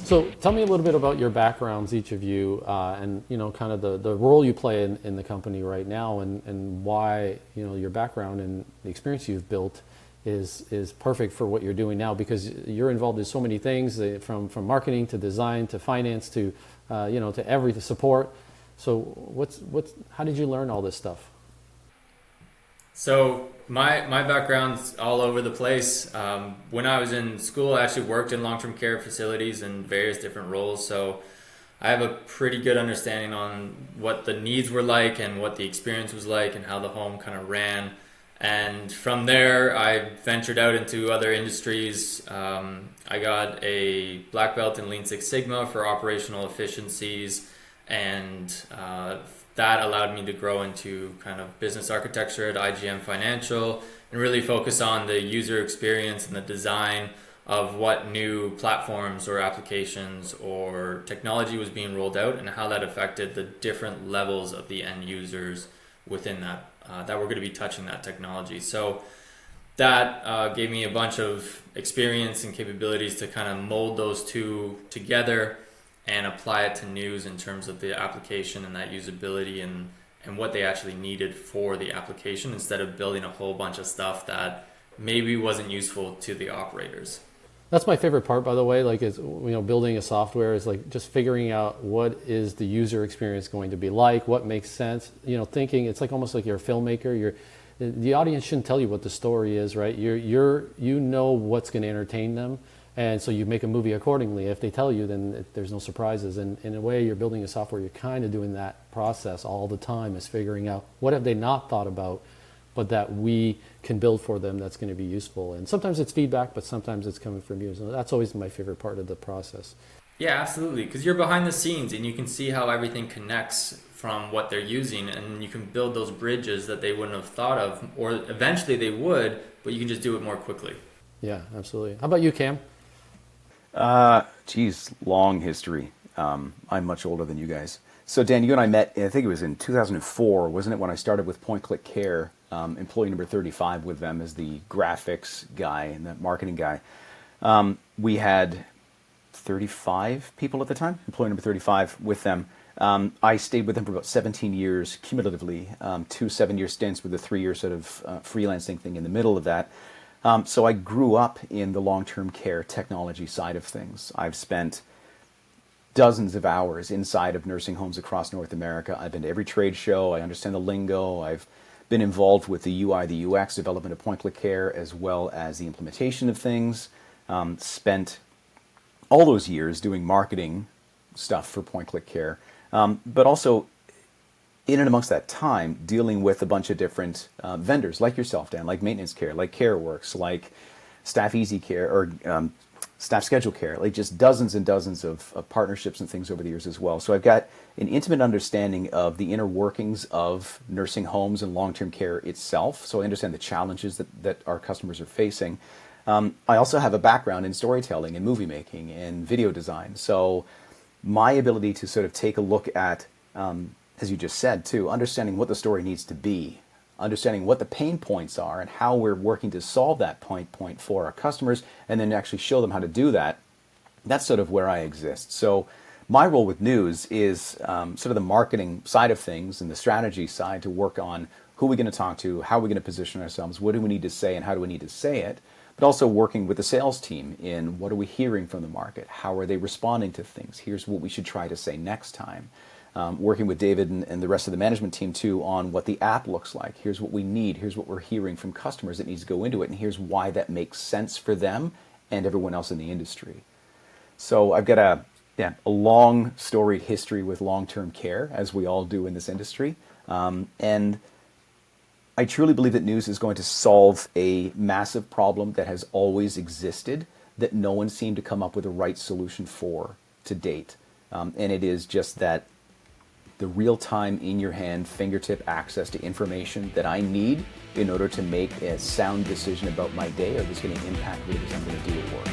So tell me a little bit about your backgrounds, each of you, and kind of the role you play in the company right now, and why your background and the experience you've built is perfect for what you're doing now, because you're involved in so many things, from marketing to design to finance to to everything, support. So how did you learn all this stuff? So my background's all over the place. When I was in school, I actually worked in long-term care facilities in various different roles. So I have a pretty good understanding on what the needs were like and what the experience was like and how the home kind of ran. And from there, I ventured out into other industries. I got a black belt in Lean Six Sigma for operational efficiencies, and that allowed me to grow into kind of business architecture at IGM Financial and really focus on the user experience and the design of what new platforms or applications or technology was being rolled out and how that affected the different levels of the end users within that were going to be touching that technology. So that gave me a bunch of experience and capabilities to kind of mold those two together and apply it to niuz in terms of the application and that usability and what they actually needed for the application, instead of building a whole bunch of stuff that maybe wasn't useful to the operators. That's my favorite part, by the way. Like, is building a software is like just figuring out what is the user experience going to be like, what makes sense. Thinking it's like almost like you're a filmmaker. The audience shouldn't tell you what the story is, right? You know what's going to entertain them, and so you make a movie accordingly. If they tell you, then there's no surprises. And in a way, you're building a software. You're kind of doing that process all the time, is figuring out what have they not thought about, but that we can build for them that's going to be useful. And sometimes it's feedback, but sometimes it's coming from you. So that's always my favorite part of the process. Yeah, absolutely. Because you're behind the scenes and you can see how everything connects from what they're using, and you can build those bridges that they wouldn't have thought of, or eventually they would, but you can just do it more quickly. Yeah, absolutely. How about you, Cam? Long history. I'm much older than you guys. So Dan, you and I met, I think it was in 2004, wasn't it, when I started with Point Click Care, employee number 35 with them as the graphics guy and the marketing guy. We had 35 people at the time, employee number 35 with them. I stayed with them for about 17 years cumulatively, 2 7-year stints with a 3-year sort of freelancing thing in the middle of that. So I grew up in the long-term care technology side of things. I've spent dozens of hours inside of nursing homes across North America. I've been to every trade show. I understand the lingo. I've been involved with the UI, the UX development of Point Click Care, as well as the implementation of things. Spent all those years doing marketing stuff for Point Click Care, but also in and amongst that time dealing with a bunch of different vendors like yourself, Dan, like Maintenance Care, like CareWorks, like Staff Easy Care, or Staff Schedule Care, like just dozens and dozens of partnerships and things over the years as well. So I've got an intimate understanding of the inner workings of nursing homes and long-term care itself. So I understand the challenges that our customers are facing. I also have a background in storytelling and movie making and video design. So my ability to sort of take a look at, as you just said too, understanding what the story needs to be, understanding what the pain points are and how we're working to solve that point for our customers, and then actually show them how to do that. That's sort of where I exist. So my role with niuz is sort of the marketing side of things and the strategy side, to work on who we're going to talk to, how we're going to position ourselves, what do we need to say and how do we need to say it, but also working with the sales team in what are we hearing from the market, how are they responding to things, here's what we should try to say next time. Working with David and the rest of the management team too on what the app looks like. Here's what we need. Here's what we're hearing from customers that needs to go into it. And here's why that makes sense for them and everyone else in the industry. So I've got a long storied history with long-term care, as we all do in this industry. And I truly believe that niuz is going to solve a massive problem that has always existed, that no one seemed to come up with a right solution for to date. And it is just that the real-time, in-your-hand, fingertip access to information that I need in order to make a sound decision about my day, or that's going to impact what it is I'm going to do at work.